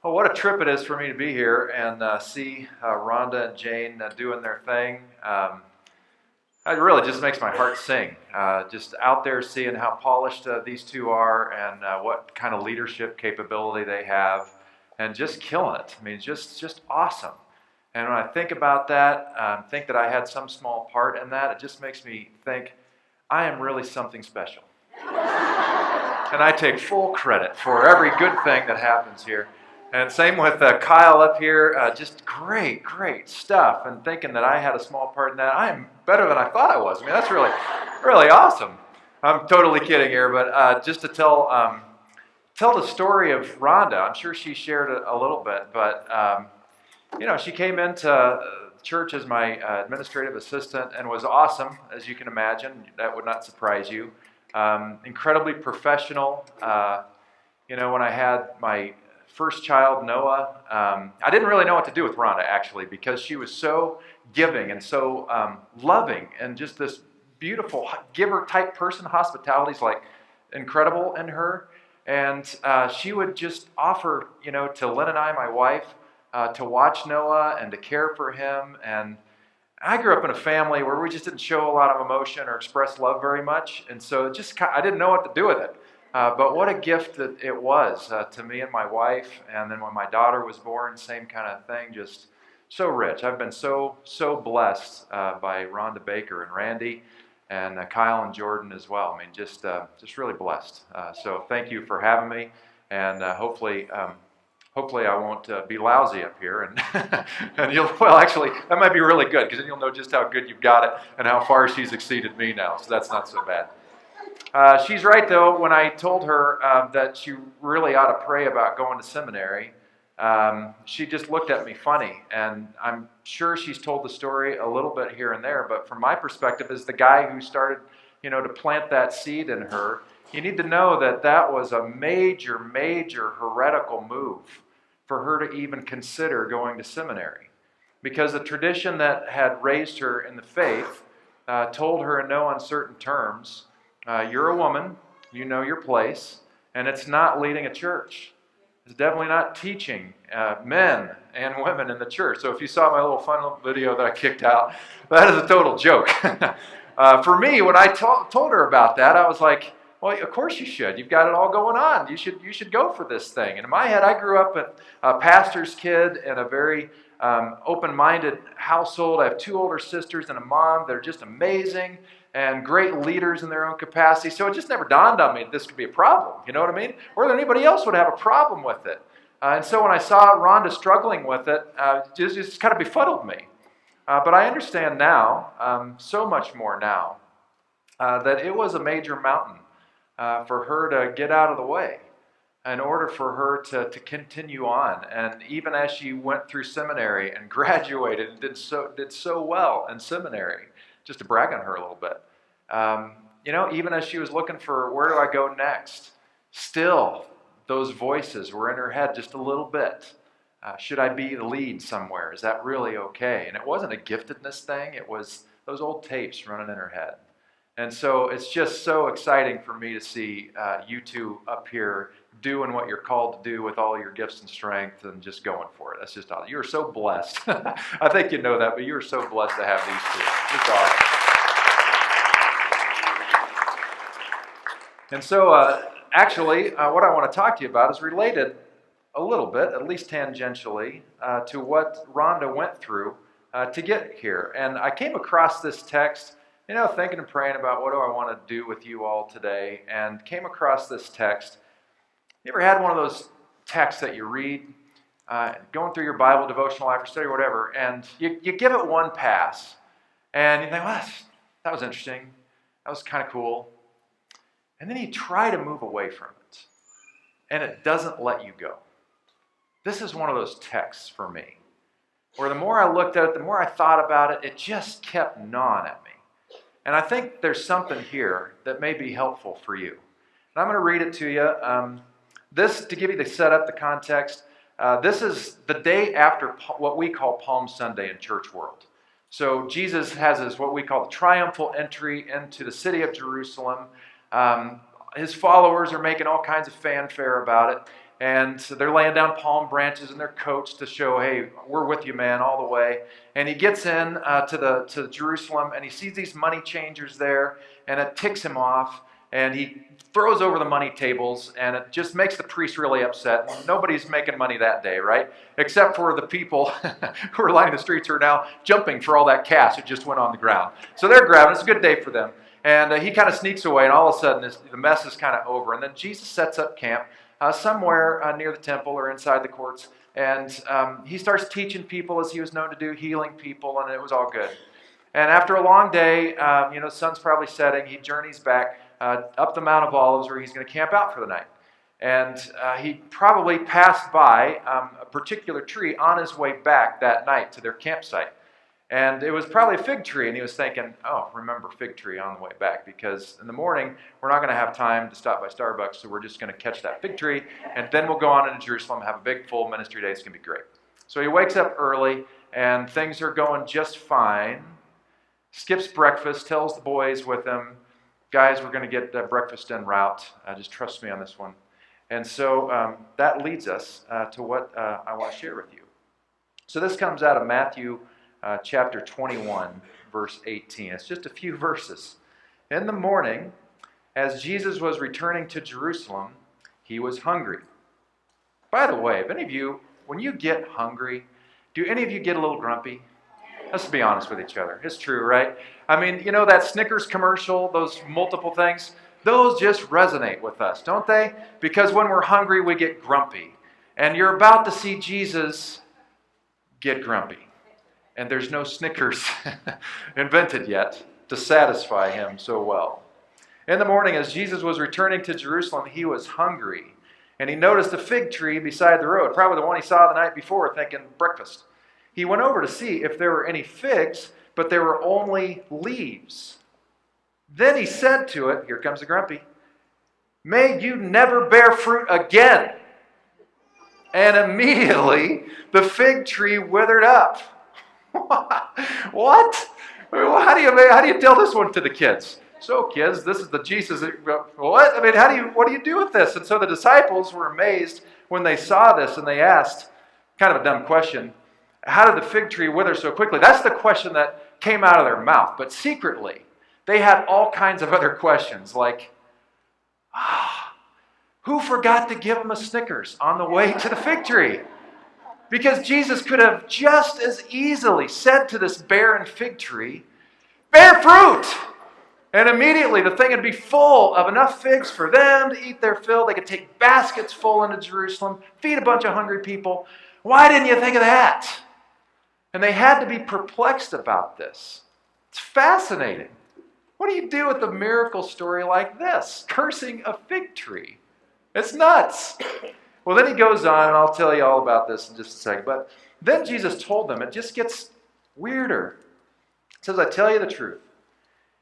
Well, what a trip it is for me to be here and see Rhonda and Jane doing their thing. It really just makes my heart sing. Just out there seeing how polished these two are and what kind of leadership capability they have, and just killing it. I mean, just awesome. And when I think about that, think that I had some small part in that, it just makes me think I am really something special. And I take full credit for every good thing that happens here. And same with Kyle up here, just great stuff. And thinking that I had a small part in that, I am better than I thought I was. I mean, that's really awesome. I'm totally kidding here, but just to tell the story of Rhonda, I'm sure she shared a little bit, but she came into church as my administrative assistant and was awesome, as you can imagine. That would not surprise you. Incredibly professional. When I had my first child, Noah, I didn't really know what to do with Rhonda, actually, because she was so giving and so loving and just this beautiful giver-type person. Hospitality's like incredible in her. And she would just offer, to Lynn and I, my wife, to watch Noah and to care for him. And I grew up in a family where we just didn't show a lot of emotion or express love very much. And so I didn't know what to do with it. But what a gift that it was to me and my wife. And then when my daughter was born, same kind of thing, just so rich. I've been so blessed by Rhonda Baker and Randy and Kyle and Jordan as well. I mean, just really blessed. So thank you for having me. And hopefully I won't be lousy up here. And and actually, that might be really good, because then you'll know just how good you've got it and how far she's exceeded me now. So that's not so bad. She's right, though, when I told her that she really ought to pray about going to seminary. She just looked at me funny, and I'm sure she's told the story a little bit here and there, but from my perspective, as the guy who started, to plant that seed in her, you need to know that was a major heretical move for her to even consider going to seminary, because the tradition that had raised her in the faith told her in no uncertain terms, you're a woman, you know your place, and it's not leading a church. It's definitely not teaching men and women in the church. So if you saw my little fun little video that I kicked out, that is a total joke. For me, when I told her about that, I was like, well, of course you should. You've got it all going on. You should go for this thing. And in my head, I grew up a pastor's kid in a very open-minded household. I have two older sisters and a mom. They're just amazing and great leaders in their own capacity. So it just never dawned on me that this could be a problem. You know what I mean? Or that anybody else would have a problem with it. And so when I saw Rhonda struggling with it, it just kind of befuddled me. But I understand now, so much more now, that it was a major mountain for her to get out of the way in order for her to continue on. And even as she went through seminary and graduated and did so well in seminary, just to brag on her a little bit, even as she was looking for where do I go next, still those voices were in her head just a little bit. Should I be the lead somewhere? Is that really okay? And it wasn't a giftedness thing. It was those old tapes running in her head. And so it's just so exciting for me to see you two up here doing what you're called to do with all your gifts and strength and just going for it. That's just awesome. You are so blessed. I think you know that, but you are so blessed to have these two. It's awesome. And so actually, what I want to talk to you about is related a little bit, at least tangentially, to what Rhonda went through to get here. And I came across this text, thinking and praying about what do I want to do with you all today, and came across this text. You ever had one of those texts that you read, going through your Bible devotional after study or whatever, and you give it one pass, and you think, well, that was interesting, that was kind of cool, and then you try to move away from it, and it doesn't let you go. This is one of those texts for me, where the more I looked at it, the more I thought about it, it just kept gnawing at me. And I think there's something here that may be helpful for you. And I'm going to read it to you. This, to give you the setup, the context, this is the day after what we call Palm Sunday in church world. So Jesus has his, what we call the triumphal entry into the city of Jerusalem. His followers are making all kinds of fanfare about it. And so they're laying down palm branches in their coats to show, hey, we're with you, man, all the way. And he gets in to Jerusalem, and he sees these money changers there, and it ticks him off. And he throws over the money tables, and it just makes the priest really upset. Nobody's making money that day, right? Except for the people who are lining the streets who are now jumping for all that cash that just went on the ground. So they're grabbing. It's a good day for them. And he kind of sneaks away, and all of a sudden the mess is kind of over. And then Jesus sets up camp somewhere near the temple or inside the courts. And he starts teaching people as he was known to do, healing people, and it was all good. And after a long day, the sun's probably setting, he journeys back up the Mount of Olives where he's going to camp out for the night. And he probably passed by a particular tree on his way back that night to their campsite. And it was probably a fig tree, and he was thinking, oh, remember fig tree on the way back, because in the morning, we're not going to have time to stop by Starbucks, so we're just going to catch that fig tree, and then we'll go on into Jerusalem, have a big, full ministry day. It's going to be great. So he wakes up early, and things are going just fine. Skips breakfast, tells the boys with him, guys, we're going to get breakfast en route. Just trust me on this one. And so that leads us to what I want to share with you. So this comes out of Matthew chapter 21, verse 18. It's just a few verses. In the morning, as Jesus was returning to Jerusalem, he was hungry. By the way, if any of you, when you get hungry, do any of you get a little grumpy? Let's be honest with each other. It's true, right? I mean, you know that Snickers commercial, those multiple things, those just resonate with us, don't they? Because when we're hungry, we get grumpy. And you're about to see Jesus get grumpy. And there's no Snickers invented yet to satisfy him so well. In the morning, as Jesus was returning to Jerusalem, he was hungry. And he noticed a fig tree beside the road, probably the one he saw the night before, thinking breakfast. He went over to see if there were any figs, but there were only leaves. Then he said to it, here comes the grumpy, may you never bear fruit again. And immediately the fig tree withered up. What? How do you tell this one to the kids? So kids, this is the Jesus. What? I mean, what do you do with this? And so the disciples were amazed when they saw this, and they asked, kind of a dumb question, how did the fig tree wither so quickly? That's the question that came out of their mouth. But secretly, they had all kinds of other questions, like, who forgot to give them a Snickers on the way to the fig tree? Because Jesus could have just as easily said to this barren fig tree, bear fruit! And immediately the thing would be full of enough figs for them to eat their fill. They could take baskets full into Jerusalem, feed a bunch of hungry people. Why didn't you think of that? And they had to be perplexed about this. It's fascinating. What do you do with a miracle story like this? Cursing a fig tree. It's nuts. Well, then he goes on, and I'll tell you all about this in just a second. But then Jesus told them, it just gets weirder. It says, I tell you the truth.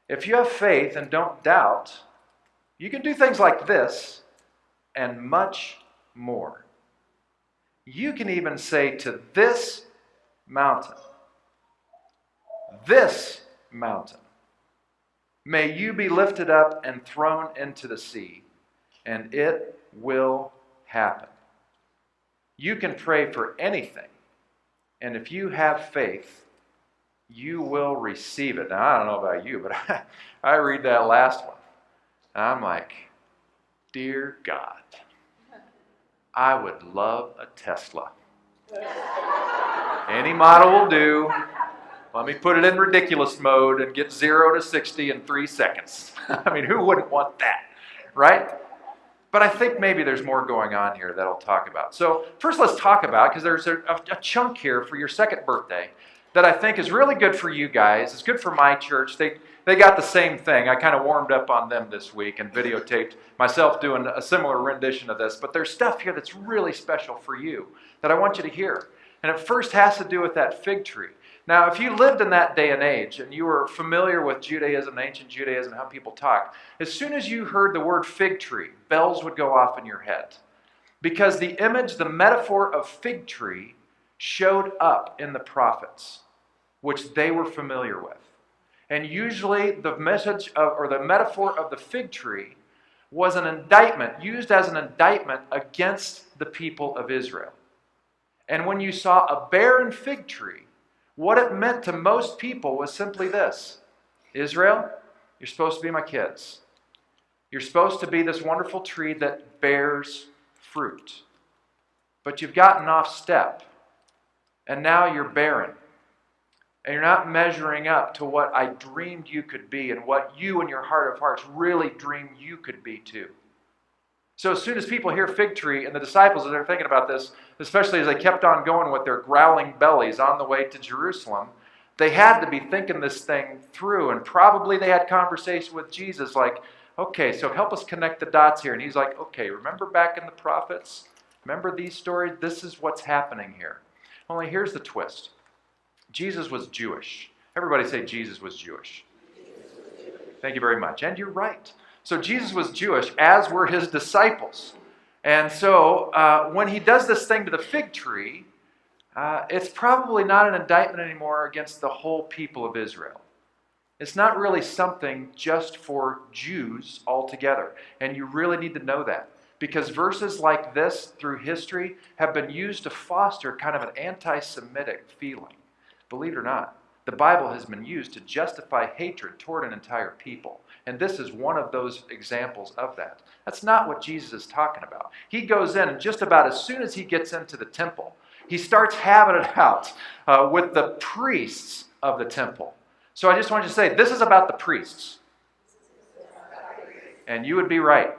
If you have faith and don't doubt, you can do things like this and much more. You can even say to this mountain, may you be lifted up and thrown into the sea, and it will happen. You can pray for anything, and if you have faith, you will receive it. Now, I don't know about you, but I read that last one, and I'm like, dear God, I would love a Tesla. Any model will do. Let me put it in ridiculous mode and get 0 to 60 in 3 seconds. I mean, who wouldn't want that, right? But I think maybe there's more going on here that I'll talk about. So first let's talk about, because there's a chunk here for your second birthday that I think is really good for you guys. It's good for my church. They got the same thing. I kind of warmed up on them this week and videotaped myself doing a similar rendition of this. But there's stuff here that's really special for you that I want you to hear. And it first has to do with that fig tree. Now, if you lived in that day and age and you were familiar with Judaism, ancient Judaism, how people talk, as soon as you heard the word fig tree, bells would go off in your head. Because the image, the metaphor of fig tree showed up in the prophets, which they were familiar with. And usually the message of, or the metaphor of the fig tree was an indictment, used as an indictment against the people of Israel. And when you saw a barren fig tree, what it meant to most people was simply this: Israel, you're supposed to be my kids. You're supposed to be this wonderful tree that bears fruit. But you've gotten off step, and now you're barren. And you're not measuring up to what I dreamed you could be and what you in your heart of hearts really dreamed you could be too. So as soon as people hear fig tree, and the disciples, as they're thinking about this, especially as they kept on going with their growling bellies on the way to Jerusalem, they had to be thinking this thing through, and probably they had conversation with Jesus like, okay, so help us connect the dots here. And he's like, okay, remember back in the prophets? Remember these stories? This is what's happening here. Only here's the twist. Jesus was Jewish. Everybody say Jesus was Jewish. Thank you very much. And you're right. So Jesus was Jewish, as were his disciples. And so when he does this thing to the fig tree, it's probably not an indictment anymore against the whole people of Israel. It's not really something just for Jews altogether. And you really need to know that. Because verses like this through history have been used to foster kind of an anti-Semitic feeling. Believe it or not, the Bible has been used to justify hatred toward an entire people. And this is one of those examples of that. That's not what Jesus is talking about. He goes in, and just about as soon as he gets into the temple, he starts having it out with the priests of the temple. So I just want you to say, this is about the priests. And you would be right,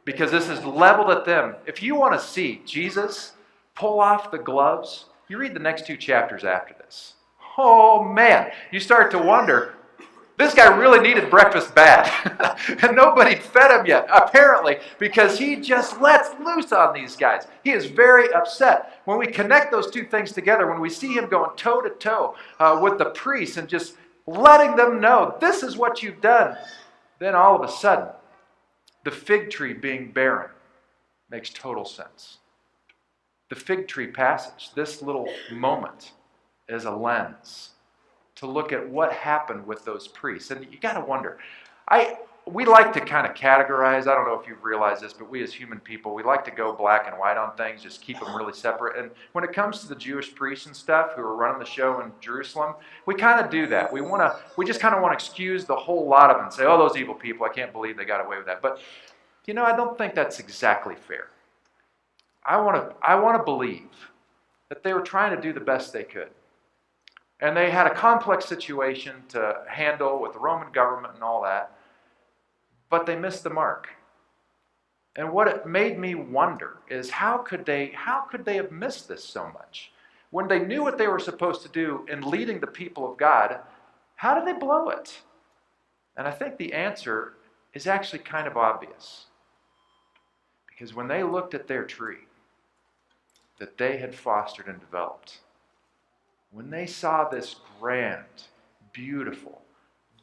because this is leveled at them. If you want to see Jesus pull off the gloves, you read the next 2 chapters after this. Oh man, you start to wonder, this guy really needed breakfast bad. And nobody fed him yet, apparently, because he just lets loose on these guys. He is very upset. When we connect those two things together, when we see him going toe to toe with the priests and just letting them know, this is what you've done, then all of a sudden, the fig tree being barren makes total sense. The fig tree passage, this little moment, is a lens to look at what happened with those priests. And you got to wonder, we like to kind of categorize, I don't know if you've realized this, but we as human people, we like to go black and white on things, just keep them really separate. And when it comes to the Jewish priests and stuff who are running the show in Jerusalem, we kind of do that. We just kind of want to excuse the whole lot of them and say, oh, those evil people, I can't believe they got away with that. But, I don't think that's exactly fair. I want to believe that they were trying to do the best they could. And they had a complex situation to handle with the Roman government and all that. But they missed the mark. And what it made me wonder is how could they have missed this so much? When they knew what they were supposed to do in leading the people of God, how did they blow it? And I think the answer is actually kind of obvious. Because when they looked at their tree that they had fostered and developed, when they saw this grand, beautiful,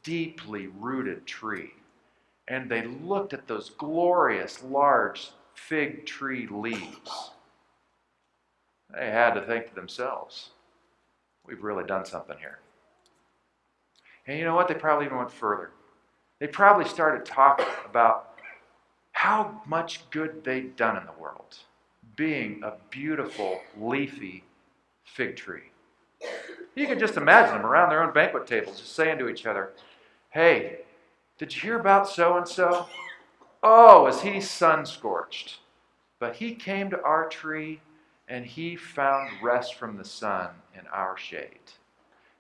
deeply rooted tree, and they looked at those glorious, large fig tree leaves, they had to think to themselves, we've really done something here. And you know what? They probably even went further. They probably started talking about how much good they'd done in the world, being a beautiful, leafy fig tree. You can just imagine them around their own banquet tables just saying to each other, hey, did you hear about so-and-so? Oh, is he sun-scorched? But he came to our tree and he found rest from the sun in our shade.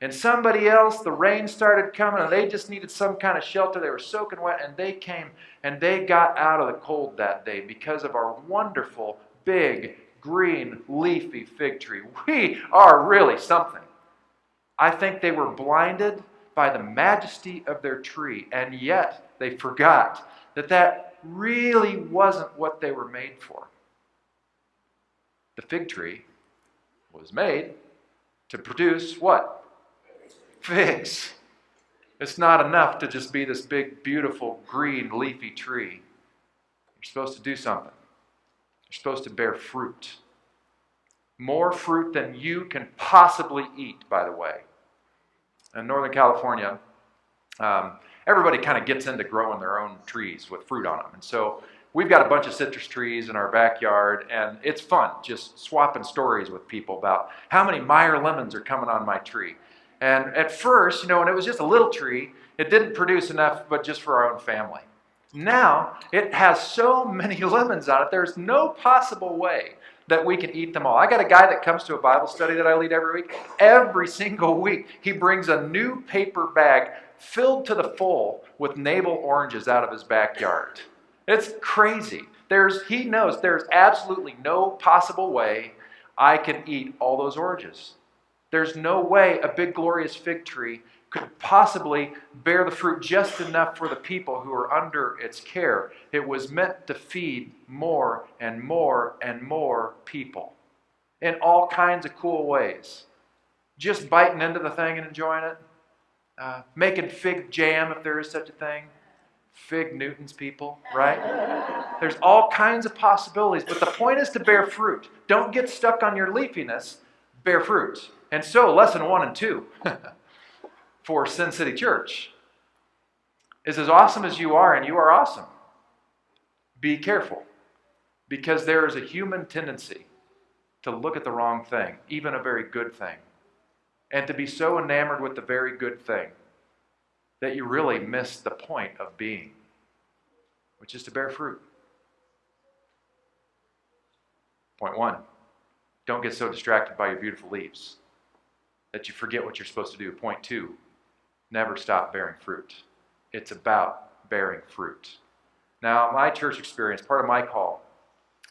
And somebody else, the rain started coming and they just needed some kind of shelter. They were soaking wet and they came and they got out of the cold that day because of our wonderful, big, green, leafy fig tree. We are really something. I think they were blinded by the majesty of their tree, and yet they forgot that that really wasn't what they were made for. The fig tree was made to produce what? Figs. It's not enough to just be this big, beautiful, green, leafy tree. You're supposed to do something. You're supposed to bear fruit. More fruit than you can possibly eat, by the way. In Northern California, everybody kind of gets into growing their own trees with fruit on them. And so we've got a bunch of citrus trees in our backyard, and it's fun just swapping stories with people about how many Meyer lemons are coming on my tree. And at first, when it was just a little tree, it didn't produce enough but just for our own family. Now, it has so many lemons on it, there's no possible way that we can eat them all. I got a guy that comes to a Bible study that I lead every week. Every single week, he brings a new paper bag filled to the full with navel oranges out of his backyard. It's crazy. He knows there's absolutely no possible way I can eat all those oranges. There's no way a big glorious fig tree could possibly bear the fruit just enough for the people who are under its care. It was meant to feed more and more and more people in all kinds of cool ways. Just biting into the thing and enjoying it. Making fig jam, if there is such a thing. Fig Newtons, people, right? There's all kinds of possibilities, but the point is to bear fruit. Don't get stuck on your leafiness. Bear fruit. And so, lesson 1 and 2 for Sin City Church is as awesome as you are, and you are awesome. Be careful, because there is a human tendency to look at the wrong thing, even a very good thing, and to be so enamored with the very good thing that you really miss the point of being, which is to bear fruit. Point 1, don't get so distracted by your beautiful leaves that you forget what you're supposed to do. Point 2, never stop bearing fruit. It's about bearing fruit. Now, my church experience, part of my call,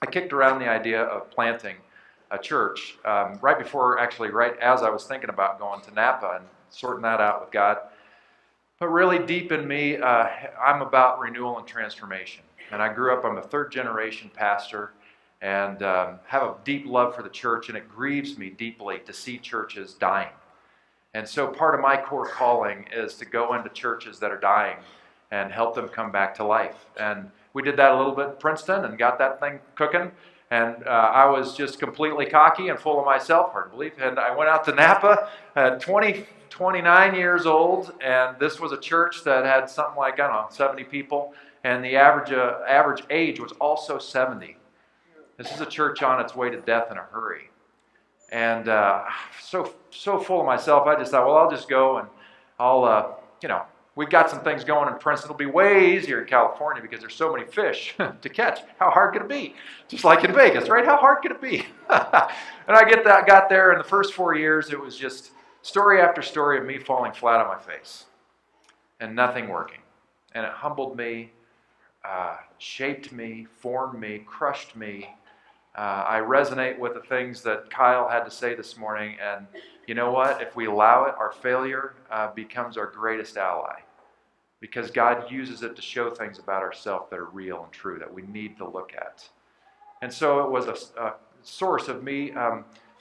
I kicked around the idea of planting a church right as I was thinking about going to Napa and sorting that out with God. But really deep in me, I'm about renewal and transformation. And I grew up, I'm a third generation pastor, and have a deep love for the church, and it grieves me deeply to see churches dying. And so part of my core calling is to go into churches that are dying and help them come back to life. And we did that a little bit in Princeton and got that thing cooking. And I was just completely cocky and full of myself, hard to believe. And I went out to Napa at 29 years old, and this was a church that had something like, 70 people. And the average age was also 70. This is a church on its way to death in a hurry. And so full of myself, I just thought, well, I'll just go and I'll, we've got some things going in Princeton. It'll be way easier in California because there's so many fish to catch. How hard could it be? Just like in Vegas, right? How hard could it be? And I got there, and the first 4 years, it was just story after story of me falling flat on my face and nothing working. And it humbled me, shaped me, formed me, crushed me. I resonate with the things that Kyle had to say this morning, and you know what? If we allow it, our failure becomes our greatest ally, because God uses it to show things about ourselves that are real and true that we need to look at. And so it was a source of me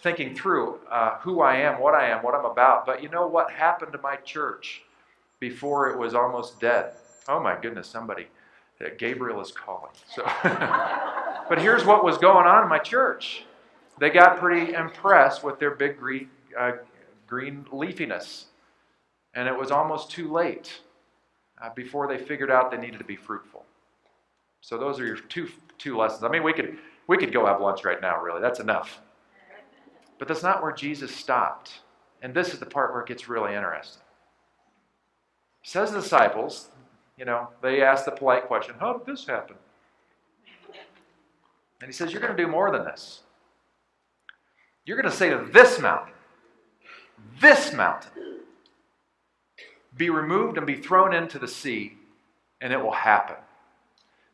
thinking through who I am, what I'm about. But you know what happened to my church before it was almost dead? Oh my goodness, Gabriel is calling. So, but here's what was going on in my church. They got pretty impressed with their big green leafiness. And it was almost too late before they figured out they needed to be fruitful. So those are your two lessons. I mean, we could go have lunch right now, really. That's enough. But that's not where Jesus stopped. And this is the part where it gets really interesting. He says to the disciples, they ask the polite question, how did this happen? And he says, you're going to do more than this. You're going to say to this mountain, be removed and be thrown into the sea, and it will happen.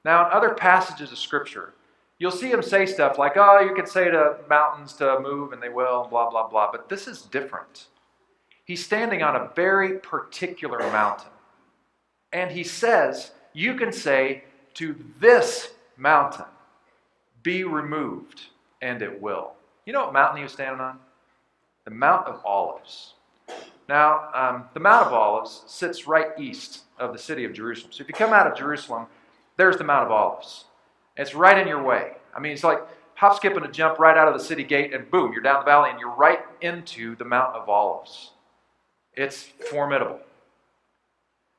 Now, in other passages of Scripture, you'll see him say stuff like, you can say to mountains to move, and they will, blah, blah, blah. But this is different. He's standing on a very particular mountain. And he says, you can say to this mountain, be removed, and it will. You know what mountain he was standing on? The Mount of Olives. Now, the Mount of Olives sits right east of the city of Jerusalem. So if you come out of Jerusalem, there's the Mount of Olives. It's right in your way. I mean, it's like hop, skip, and a jump right out of the city gate, and boom, you're down the valley, and you're right into the Mount of Olives. It's formidable.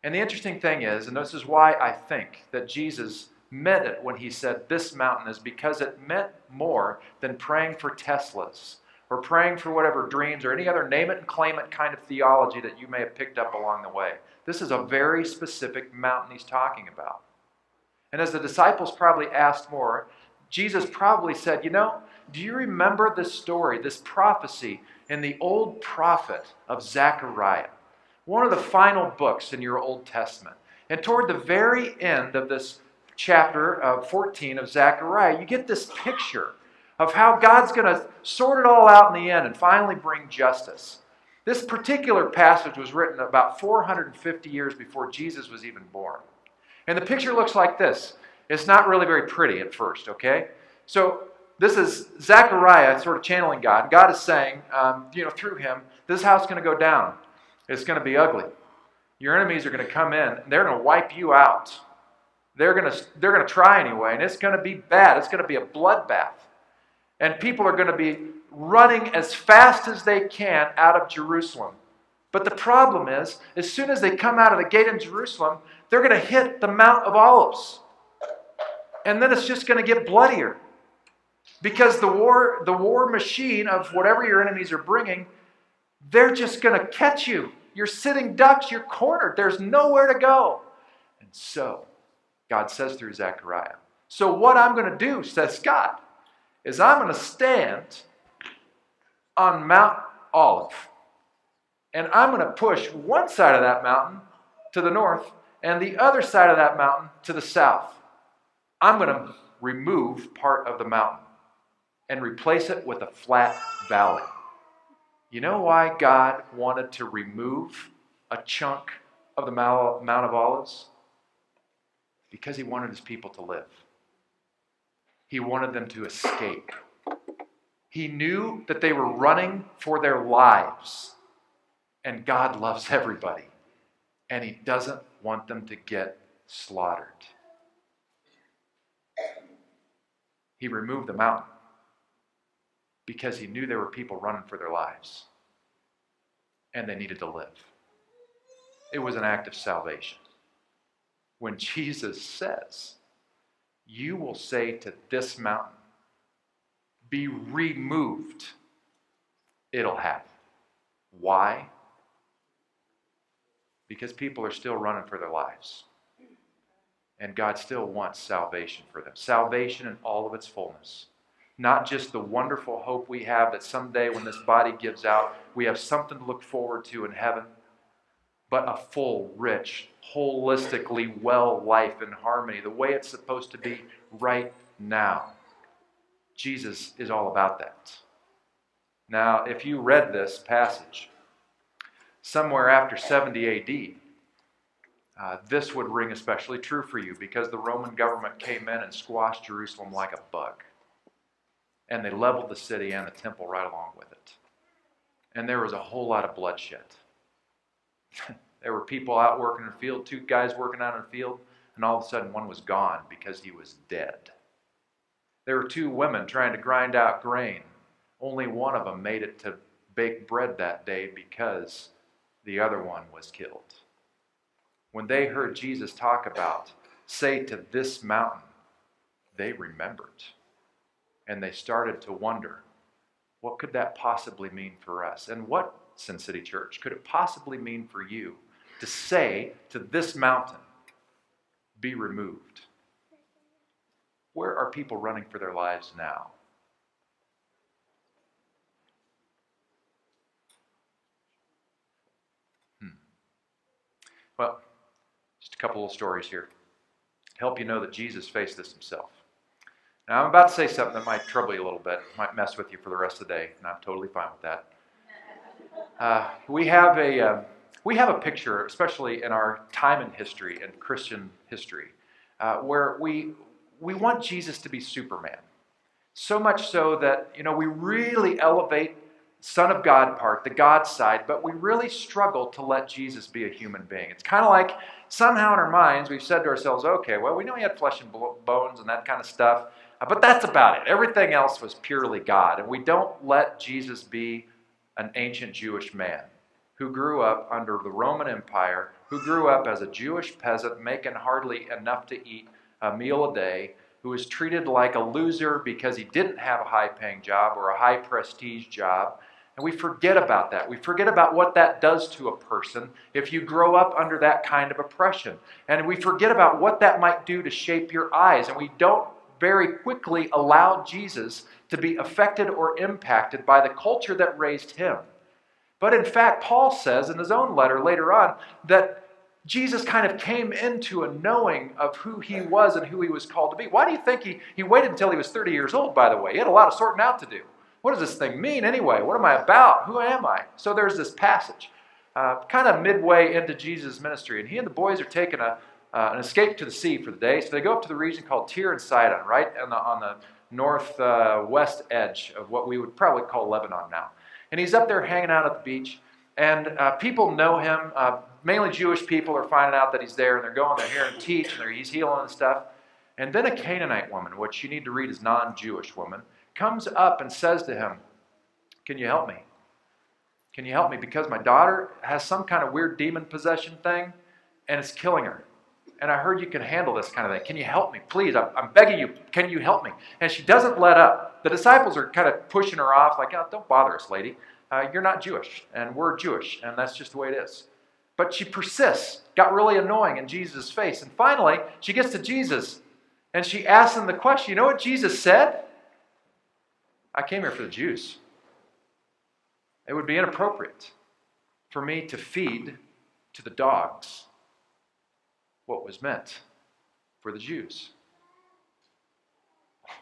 And the interesting thing is, and this is why I think that Jesus meant it when he said this mountain, is because it meant more than praying for Teslas or praying for whatever dreams or any other name it and claim it kind of theology that you may have picked up along the way. This is a very specific mountain he's talking about. And as the disciples probably asked more, Jesus probably said, do you remember this story, this prophecy in the old prophet of Zechariah? One of the final books in your Old Testament. And toward the very end of this chapter 14 of Zechariah, you get this picture of how God's going to sort it all out in the end and finally bring justice. This particular passage was written about 450 years before Jesus was even born. And the picture looks like this. It's not really very pretty at first, okay? So this is Zechariah sort of channeling God. And God is saying, through him, this house is going to go down. It's going to be ugly. Your enemies are going to come in, and they're going to wipe you out. They're going to try anyway, and it's going to be bad. It's going to be a bloodbath. And people are going to be running as fast as they can out of Jerusalem. But the problem is, as soon as they come out of the gate in Jerusalem, they're going to hit the Mount of Olives. And then it's just going to get bloodier. Because the war machine of whatever your enemies are bringing, they're just going to catch you. You're sitting ducks, you're cornered. There's nowhere to go. And so, God says through Zechariah, so what I'm going to do, says God, is I'm going to stand on Mount Olive. And I'm going to push one side of that mountain to the north and the other side of that mountain to the south. I'm going to remove part of the mountain and replace it with a flat valley. You know why God wanted to remove a chunk of the Mount of Olives? Because he wanted his people to live. He wanted them to escape. He knew that they were running for their lives. And God loves everybody. And he doesn't want them to get slaughtered. He removed the mountain because he knew there were people running for their lives. And they needed to live. It was an act of salvation. When Jesus says, you will say to this mountain, be removed, it'll happen. Why? Because people are still running for their lives. And God still wants salvation for them. Salvation in all of its fullness. Not just the wonderful hope we have that someday when this body gives out, we have something to look forward to in heaven, but a full, rich, holistically well life in harmony, the way it's supposed to be right now. Jesus is all about that. Now, if you read this passage somewhere after 70 AD, this would ring especially true for you because the Roman government came in and squashed Jerusalem like a bug. And they leveled the city and the temple right along with it. And there was a whole lot of bloodshed. There were people out working in the field, two guys working out in the field, and all of a sudden one was gone because he was dead. There were two women trying to grind out grain. Only one of them made it to bake bread that day because the other one was killed. When they heard Jesus talk about, say to this mountain, they remembered. And they started to wonder, what could that possibly mean for us? And what, Sin City Church, could it possibly mean for you to say to this mountain, be removed? Where are people running for their lives now? Well, just a couple of stories here. Help you know that Jesus faced this himself. Now, I'm about to say something that might trouble you a little bit, might mess with you for the rest of the day, and I'm totally fine with that. We have a picture, especially in our time in history and Christian history, where we want Jesus to be Superman. So much so that, we really elevate Son of God part, the God side, but we really struggle to let Jesus be a human being. It's kind of like somehow in our minds we've said to ourselves, okay, well, we know he had flesh and bones and that kind of stuff, but that's about it. Everything else was purely God. And we don't let Jesus be an ancient Jewish man who grew up under the Roman Empire, who grew up as a Jewish peasant making hardly enough to eat a meal a day, who was treated like a loser because he didn't have a high-paying job or a high-prestige job. And we forget about that. We forget about what that does to a person if you grow up under that kind of oppression. And we forget about what that might do to shape your eyes. And we don't very quickly allow Jesus to be affected or impacted by the culture that raised him. But in fact, Paul says in his own letter later on that Jesus kind of came into a knowing of who he was and who he was called to be. Why do you think he waited until he was 30 years old, by the way? He had a lot of sorting out to do. What does this thing mean anyway? What am I about? Who am I? So there's this passage, kind of midway into Jesus' ministry. And he and the boys are taking an escape to the sea for the day. So they go up to the region called Tyre and Sidon, right on the northwest edge of what we would probably call Lebanon now. And he's up there hanging out at the beach. And people know him. Mainly Jewish people are finding out that he's there. And they're going there hearing him teach. And he's healing and stuff. And then a Canaanite woman, which you need to read as non-Jewish woman, comes up and says to him, "Can you help me? Can you help me? Because my daughter has some kind of weird demon possession thing, and it's killing her. And I heard you can handle this kind of thing. Can you help me? Please, I'm begging you. Can you help me?" And she doesn't let up. The disciples are kind of pushing her off, like, "Oh, don't bother us, lady. You're not Jewish, and we're Jewish, and that's just the way it is." But she persists. Got really annoying in Jesus' face. And finally, she gets to Jesus, and she asks him the question. You know what Jesus said? "I came here for the Jews. It would be inappropriate for me to feed to the dogs what was meant for the Jews."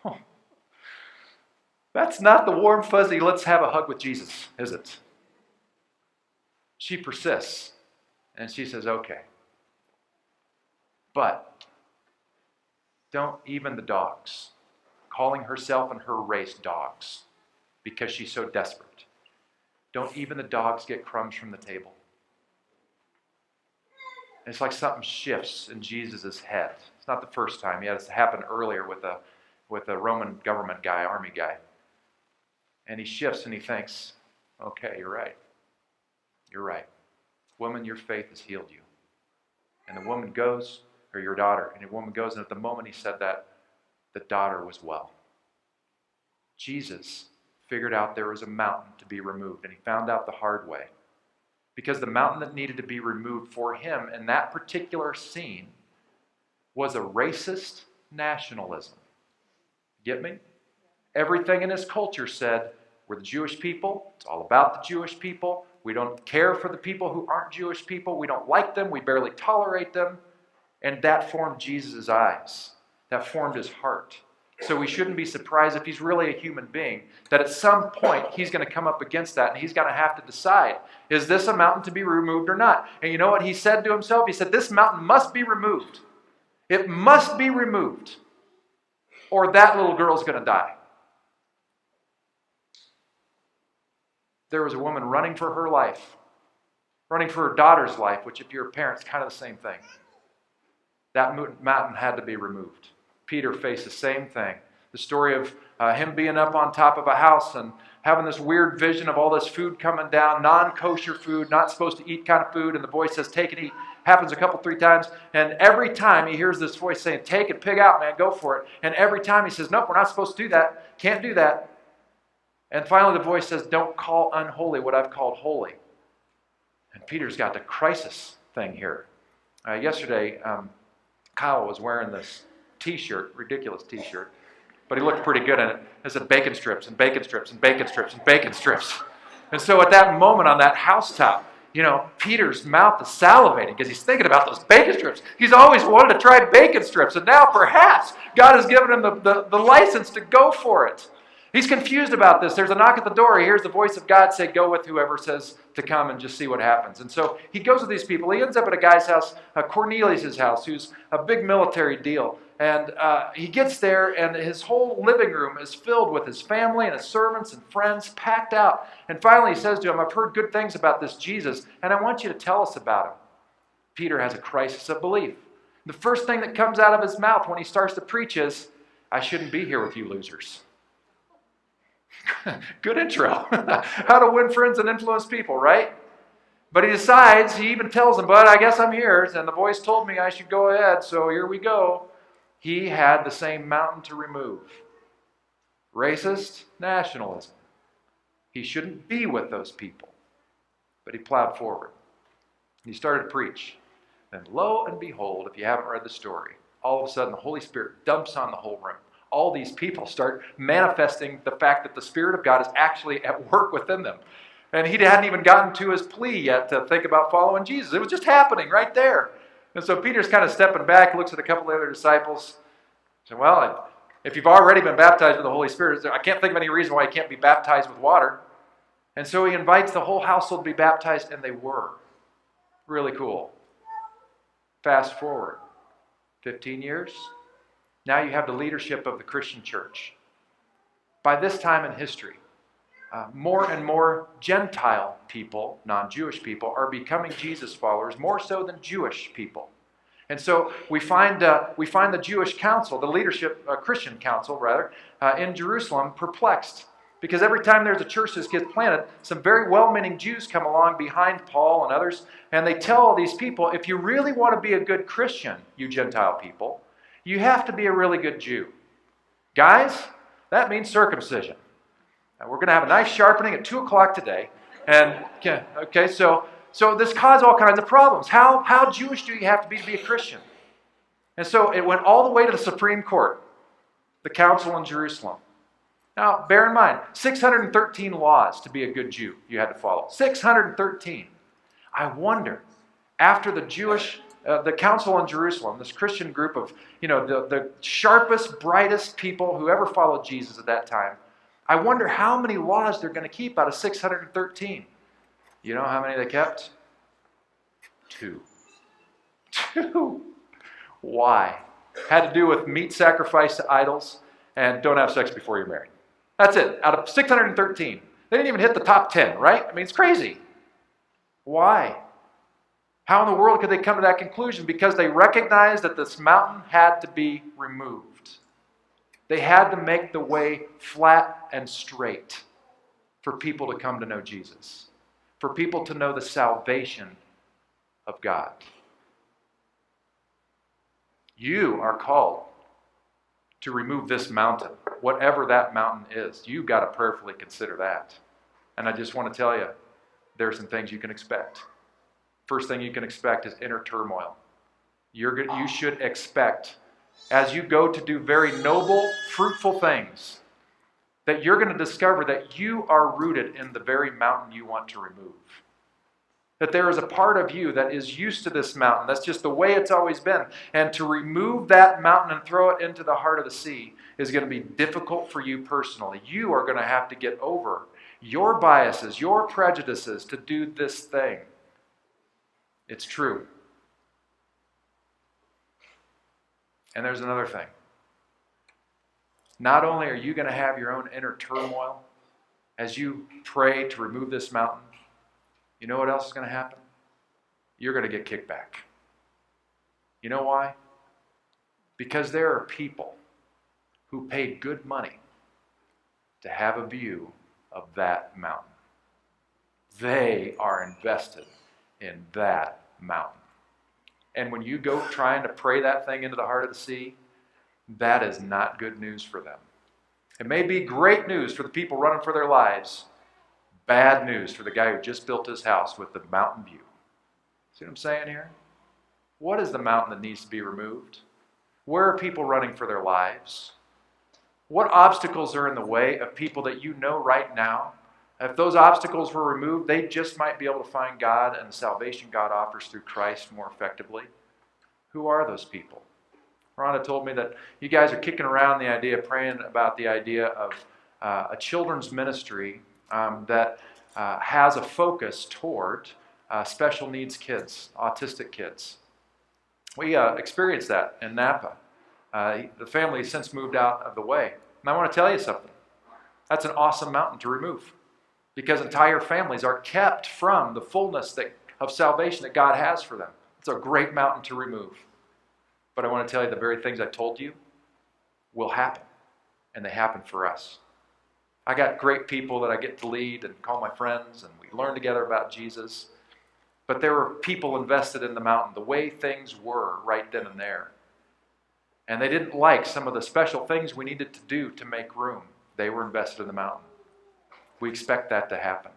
Oh, that's not the warm, fuzzy, let's have a hug with Jesus, is it? She persists, and she says, "Okay. But don't even the dogs," calling herself and her race dogs because she's so desperate, "don't even the dogs get crumbs from the table?" And it's like something shifts in Jesus' head. It's not the first time. He had this happen earlier with a Roman government guy, army guy. And he shifts and he thinks, "Okay, you're right. You're right. Woman, your faith has healed you." And the woman goes, or your daughter, and the woman goes, and at the moment he said that, the daughter was well. Jesus figured out there was a mountain to be removed, and he found out the hard way. Because the mountain that needed to be removed for him in that particular scene was a racist nationalism. Get me? Everything in his culture said, we're the Jewish people. It's all about the Jewish people. We don't care for the people who aren't Jewish people. We don't like them. We barely tolerate them. And that formed Jesus' eyes. That formed his heart. So we shouldn't be surprised if he's really a human being, that at some point he's going to come up against that and he's going to have to decide, is this a mountain to be removed or not? And you know what he said to himself? He said, this mountain must be removed. It must be removed, or that little girl's going to die. There was a woman running for her life, running for her daughter's life, which if you're a parent, it's kind of the same thing. That mountain had to be removed. Peter faced the same thing. The story of him being up on top of a house and having this weird vision of all this food coming down, non-kosher food, not supposed to eat kind of food, and the voice says, take and eat. Happens a couple, 3 times, and every time he hears this voice saying, take it, pig out, man, go for it. And every time he says, nope, we're not supposed to do that, can't do that. And finally the voice says, don't call unholy what I've called holy. And Peter's got the crisis thing here. Yesterday, Kyle was wearing this t-shirt, ridiculous t-shirt, but he looked pretty good in it. It said bacon strips and bacon strips and bacon strips and bacon strips. And so at that moment on that housetop, you know, Peter's mouth is salivating because he's thinking about those bacon strips. He's always wanted to try bacon strips, and now perhaps God has given him the license to go for it. He's confused about this. There's a knock at the door. He hears the voice of God say, go with whoever says to come and just see what happens. And so he goes with these people. He ends up at a guy's house, Cornelius' house, who's a big military deal. And he gets there, and his whole living room is filled with his family and his servants and friends, packed out. And finally he says to him, I've heard good things about this Jesus, and I want you to tell us about him. Peter has a crisis of belief. The first thing that comes out of his mouth when he starts to preach is, I shouldn't be here with you losers. Good intro. How to win friends and influence people, right? But he decides, he even tells them, but I guess I'm here, and the voice told me I should go ahead, so here we go. He had the same mountain to remove. Racist nationalism. He shouldn't be with those people. But he plowed forward. He started to preach. And lo and behold, if you haven't read the story, all of a sudden the Holy Spirit dumps on the whole room. All these people start manifesting the fact that the Spirit of God is actually at work within them. And he hadn't even gotten to his plea yet to think about following Jesus. It was just happening right there. And so Peter's kind of stepping back, looks at a couple of other disciples. Said, well, if you've already been baptized with the Holy Spirit, I can't think of any reason why you can't be baptized with water. And so he invites the whole household to be baptized, and they were. Really cool. Fast forward 15 years. Now you have the leadership of the Christian church. By this time in history, more and more Gentile people, non-Jewish people, are becoming Jesus followers, more so than Jewish people. And so we find the Jewish council, the leadership, Christian council rather, in Jerusalem perplexed. Because every time there's a church that gets planted, some very well-meaning Jews come along behind Paul and others, and they tell all these people, if you really want to be a good Christian, you Gentile people, you have to be a really good Jew. Guys, that means circumcision. We're going to have a nice sharpening at 2 o'clock today. And okay, so this caused all kinds of problems. How Jewish do you have to be a Christian? And so it went all the way to the Supreme Court, the council in Jerusalem. Now, bear in mind, 613 laws to be a good Jew you had to follow. 613. I wonder, after the council in Jerusalem, this Christian group of, the sharpest, brightest people who ever followed Jesus at that time, I wonder how many laws they're going to keep out of 613. You know how many they kept? 2. 2. Why? Had to do with meat sacrifice to idols and don't have sex before you're married. That's it. Out of 613. They didn't even hit the top 10, right? I mean, it's crazy. Why? How in the world could they come to that conclusion? Because they recognized that this mountain had to be removed. They had to make the way flat and straight for people to come to know Jesus, for people to know the salvation of God. You are called to remove this mountain, whatever that mountain is. You've got to prayerfully consider that. And I just want to tell you, there are some things you can expect. First thing you can expect is inner turmoil. You should expect, as you go to do very noble, fruitful things, that you're going to discover that you are rooted in the very mountain you want to remove. That there is a part of you that is used to this mountain. That's just the way it's always been. And to remove that mountain and throw it into the heart of the sea is going to be difficult for you personally. You are going to have to get over your biases, your prejudices to do this thing. It's true. And there's another thing. Not only are you going to have your own inner turmoil as you pray to remove this mountain, you know what else is going to happen? You're going to get kicked back. You know why? Because there are people who paid good money to have a view of that mountain. They are invested in that mountain. And when you go trying to pray that thing into the heart of the sea, that is not good news for them. It may be great news for the people running for their lives. Bad news for the guy who just built his house with the mountain view. See what I'm saying here? What is the mountain that needs to be removed? Where are people running for their lives? What obstacles are in the way of people that you know right now? If those obstacles were removed, they just might be able to find God and the salvation God offers through Christ more effectively. Who are those people? Rhonda told me that you guys are kicking around the idea, praying about the idea of a children's ministry that has a focus toward special needs kids, autistic kids. We experienced that in Napa. The family has since moved out of the way. And I want to tell you something. That's an awesome mountain to remove because entire families are kept from the fullness of salvation that God has for them. It's a great mountain to remove. But I want to tell you the very things I told you will happen, and they happen for us. I got great people that I get to lead and call my friends, and we learn together about Jesus. But there were people invested in the mountain, the way things were right then and there. And they didn't like some of the special things we needed to do to make room. They were invested in the mountain. We expect that to happen.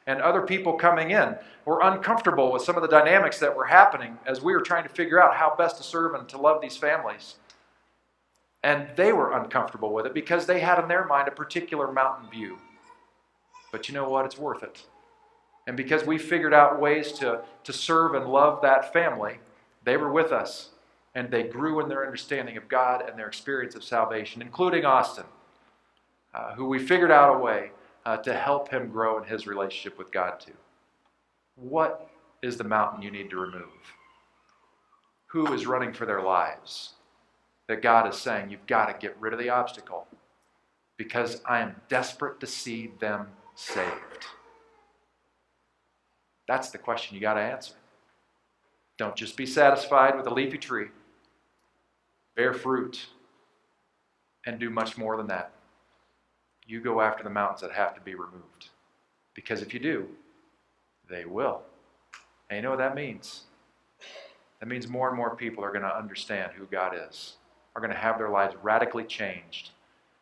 And other people coming in were uncomfortable with some of the dynamics that were happening as we were trying to figure out how best to serve and to love these families. And they were uncomfortable with it because they had in their mind a particular mountain view. But you know what? It's worth it. And because we figured out ways to serve and love that family, they were with us. And they grew in their understanding of God and their experience of salvation, including Austin, who we figured out a way to help him grow in his relationship with God too. What is the mountain you need to remove? Who is running for their lives? That God is saying, you've got to get rid of the obstacle because I am desperate to see them saved. That's the question you got to answer. Don't just be satisfied with a leafy tree. Bear fruit and do much more than that. You go after the mountains that have to be removed. Because if you do, they will. And you know what that means? That means more and more people are going to understand who God is, are going to have their lives radically changed.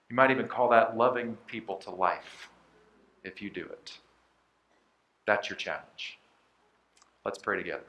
You might even call that loving people to life if you do it. That's your challenge. Let's pray together.